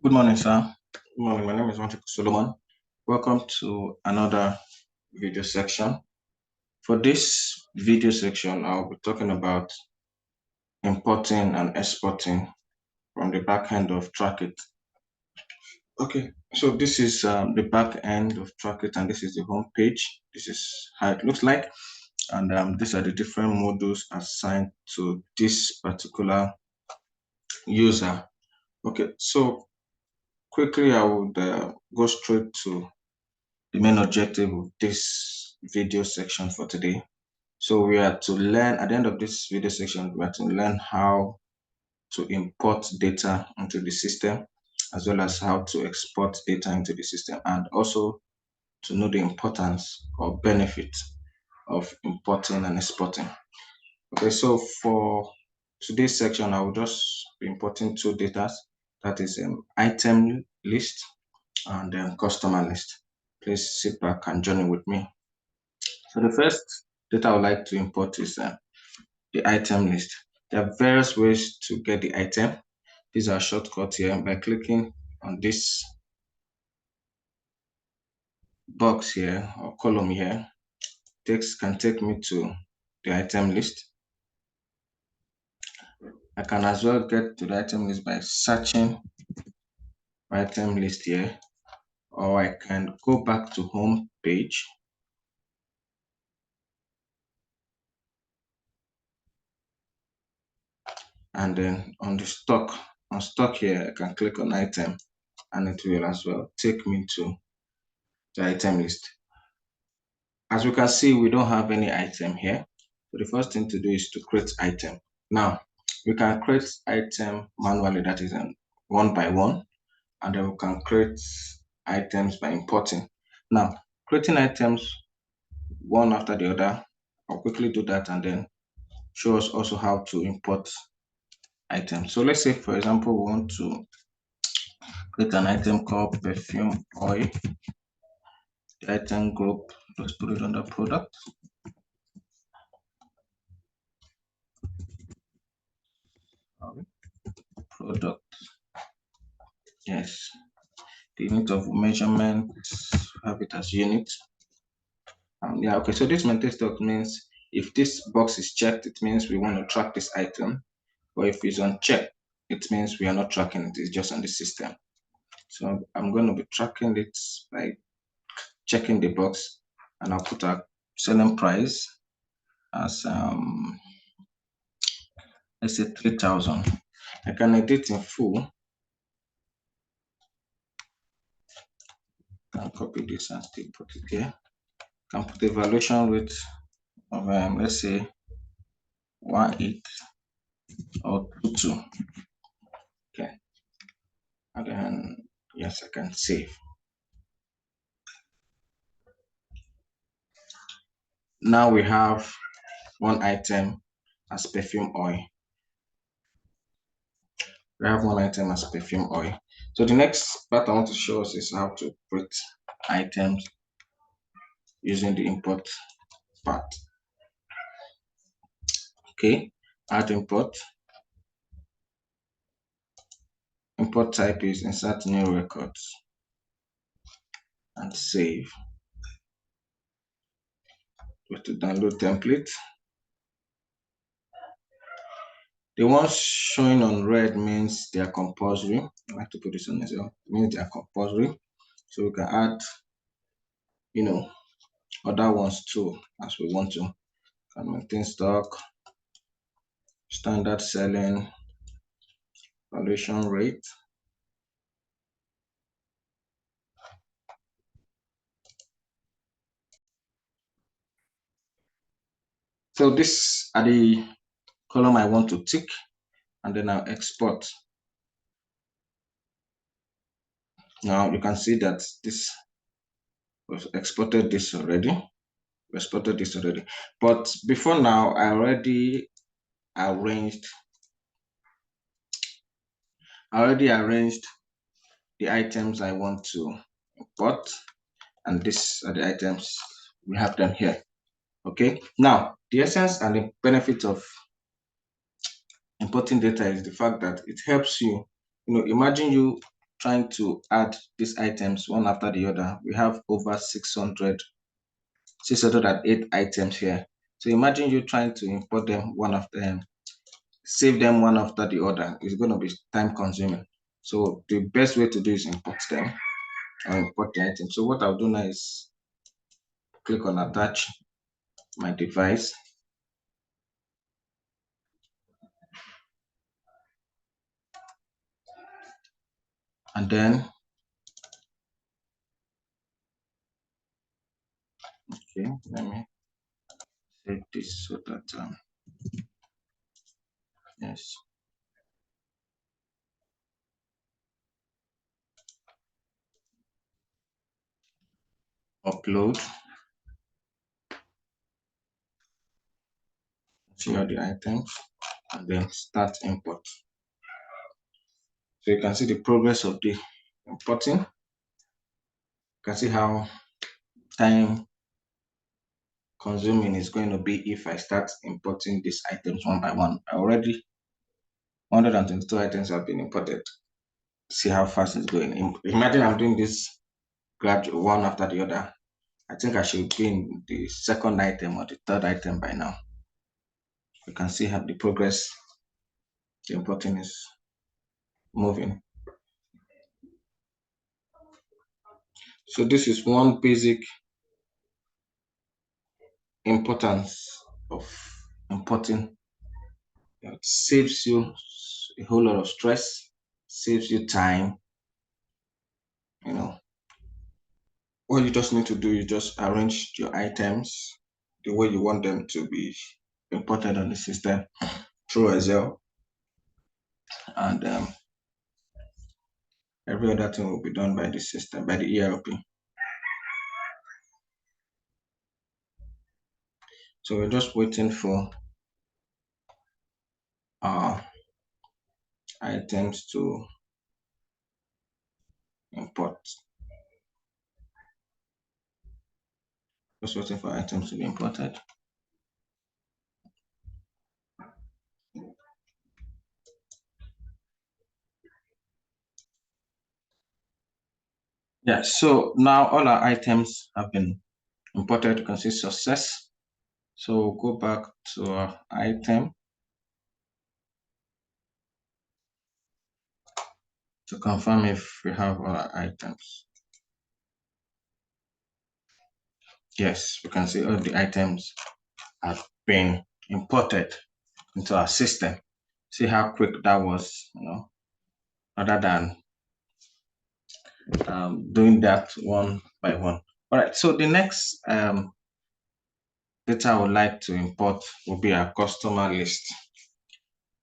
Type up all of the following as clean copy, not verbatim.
Good morning, sir. Good morning. My name is Wantik Solomon. Welcome to another video section. For this video section, I'll be talking about importing and exporting from the back end of Trackeet. Okay, so this is the back end of Trackeet, and this is the home page. This is how it looks like, and these are the different modules assigned to this particular user. Okay, so quickly I would go straight to the main objective of this video section for today. So we are to learn, at the end of this video section, we are to learn how to import data into the system, as well as how to export data into the system, and also to know the importance or benefit of importing and exporting. Okay, so for today's section, I will just be importing two data, that is item list and customer list. Please sit back and journey with me. So the first data I would like to import is the item list. There are various ways to get the item. These are shortcuts here. By clicking on this box here or column here, text can take me to the item list. I can as well get to the item list by searching item list here, or I can go back to home page and then on the stock here, I can click on item and it will as well take me to the item list. As you can see, we don't have any item here. So the first thing to do is to create item. Now, we can create item manually, that is one by one, and then we can create items by importing. Now, creating items one after the other, I'll quickly do that and then show us also how to import items. So let's say, for example, we want to create an item called perfume oil. The item group, let's put it under product. Product, yes. The unit of measurement, have it as unit. Yeah, okay, so this maintain stock means if this box is checked, it means we want to track this item. Or if it's unchecked, it means we are not tracking it, it's just on the system. So I'm going to be tracking it by checking the box, and I'll put a selling price as let's say 3,000. I can edit in full. I can copy this and still put it here. I can put a valuation rate of let's say 1.8 or 2.2. Okay, and then yes, I can save. Now we have one item as perfume oil. We have one item as perfume oil. So the next part I want to show us is how to create items using the import part. Okay, add import. Import type is insert new records and save. Go to download template. The ones showing on red means they are compulsory. I like to put this on as well. It means they are compulsory. So we can add, other ones too as we want to. Can maintain stock, standard selling, valuation rate. So this are the column I want to tick, and then I'll export. Now you can see that this was exported this already. We exported this already. But before now, I already arranged the items I want to import, and these are the items. We have them here. Okay. Now, the essence and the benefit of importing data is the fact that it helps you. Imagine you trying to add these items one after the other, we have over 608 items here. So imagine you trying to import them one after them, save them one after the other. It's going to be time consuming. So the best way to do is import them or import the item. So what I'll do now is click on attach my device. And then, okay, let me save this so that, yes, upload, see all the items, and then start import. So you can see the progress of the importing. You can see how time consuming is going to be if I start importing these items one by one. Already 122 items have been imported. See how fast it's going. Imagine I'm doing this gradual one after the other. I think I should be in the second item or the third item by now. You can see how the progress the importing is moving. So this is one basic importance of importing. It saves you a whole lot of stress, saves you time. You know, all you just need to do is just arrange your items the way you want them to be imported on the system through Excel, and every other thing will be done by the system, by the ERP. So we're just waiting for our items to import. Just waiting for items to be imported. Yeah, so now all our items have been imported. You can see success. So we'll go back to our item to confirm if we have all our items. Yes, we can see all the items have been imported into our system. See how quick that was, rather than doing that one by one. All right, so the next data I would like to import will be our customer list.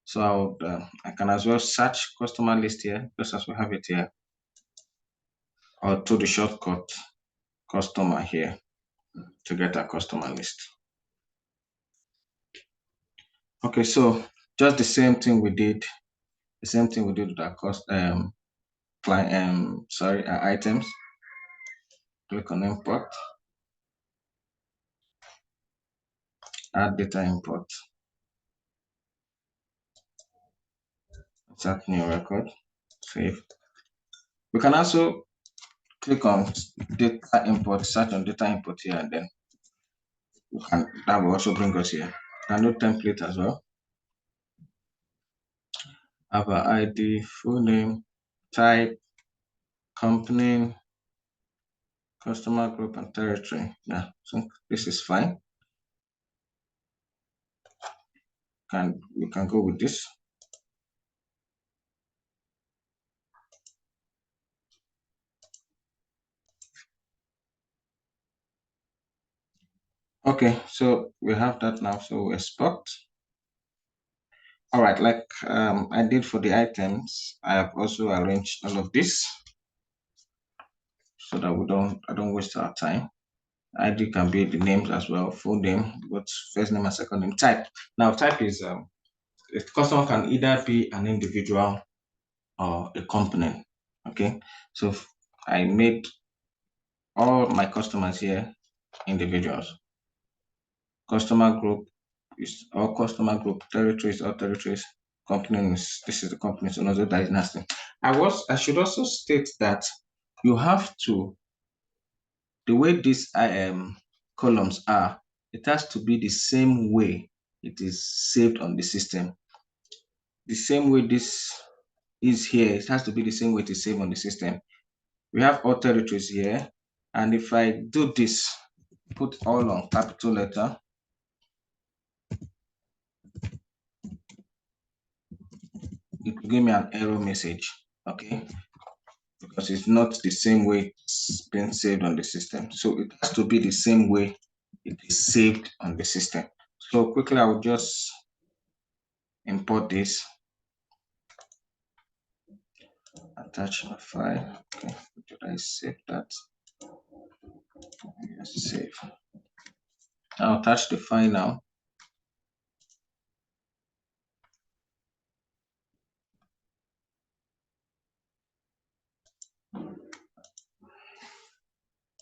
So I can as well search customer list here, just as we have it here, or to the shortcut customer here to get our customer list. Okay, so just the same thing we did, with our items. Click on import, add data import, insert new record, save. We can also click on data import, search on data import here, and then that will also bring us here. Download template as well. Have our ID, full name, type, company, customer group, and territory. Yeah, so this is fine. And we can go with this. Okay, so we have that now. So we export. All right, like I did for the items, I have also arranged all of this so that I don't waste our time. ID can be the names as well, full name, but first name and second name. Type. Now type is a customer can either be an individual or a company. Okay, so I made all my customers here individuals. Customer group is all customer group, territories all territories, company name is, this is the company, so no, that is nothing. I should also state that you have to, the way these columns are, it has to be the same way it is saved on the system. The same way this is here, it has to be the same way it is saved on the system. We have all territories here, and if I do this, put all on capital letter, it will give me an error message, okay? Because it's not the same way it's been saved on the system. So it has to be the same way it is saved on the system. So quickly, I will just import this, attach my file. Okay, did I save that? Yes, save. I'll attach the file now.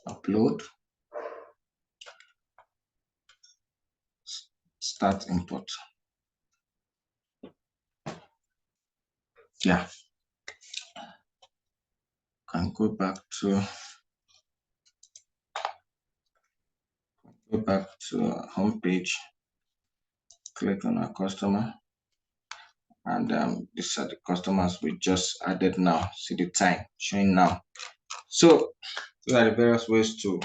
Upload. Start import. Yeah. Can go back to home page. Click on our customer, and these are the customers we just added now. See the time showing now. So these are the various ways to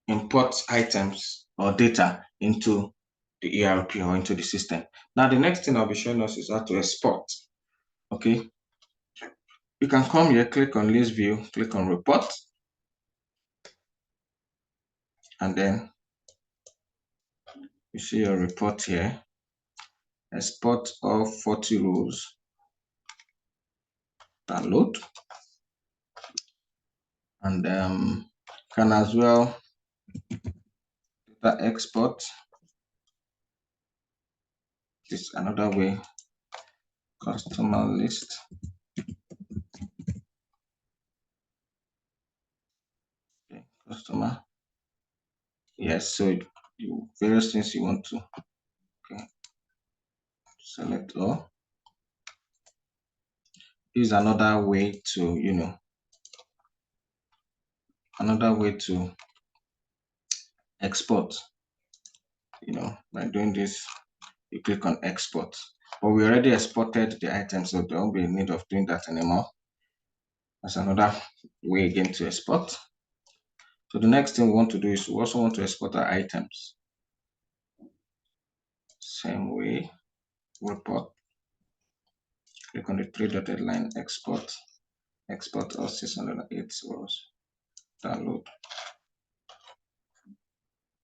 import items or data into the ERP or into the system. Now, the next thing I'll be showing us is how to export. Okay, you can come here, click on list view, click on report, and then you see your report here. Export all 40 rows. Download, and can as well data export. This is another way. Customer list. Okay, customer. Yes, so various things you want to. Okay, select all. This is another way to, another way to export. By doing this, you click on export. But we already exported the item, so there won't be a need of doing that anymore. That's another way again to export. So the next thing we want to do is we also want to export our items. Same way, report. Click on the three-dotted line, export. Export all 608 rows. Download.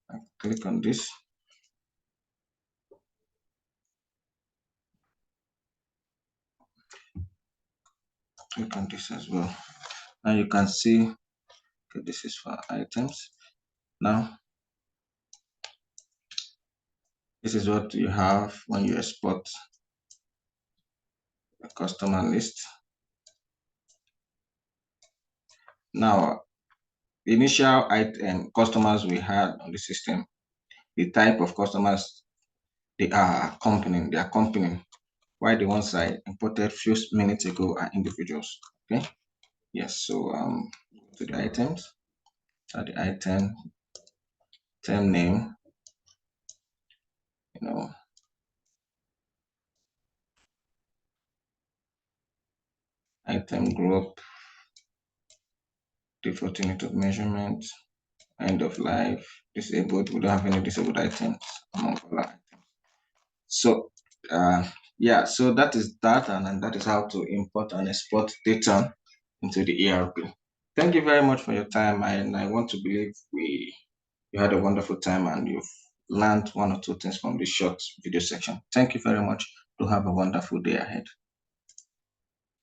I click on this. Click on this as well. Now you can see, okay, this is for items. Now, this is what you have when you export a customer list. Now, the initial item customers we had on the system, the type of customers they are accompanying, while the ones I imported few minutes ago are individuals. Okay. Yes. So to the items. So the item name, item group, default unit of measurement, end of life, disabled. We don't have any disabled items among all our items. So yeah, so that is that, and that is how to import and export data into the ERP. Thank you very much for your time, and I want to believe you had a wonderful time and you've learned one or two things from this short video section. Thank you very much. Do have a wonderful day ahead.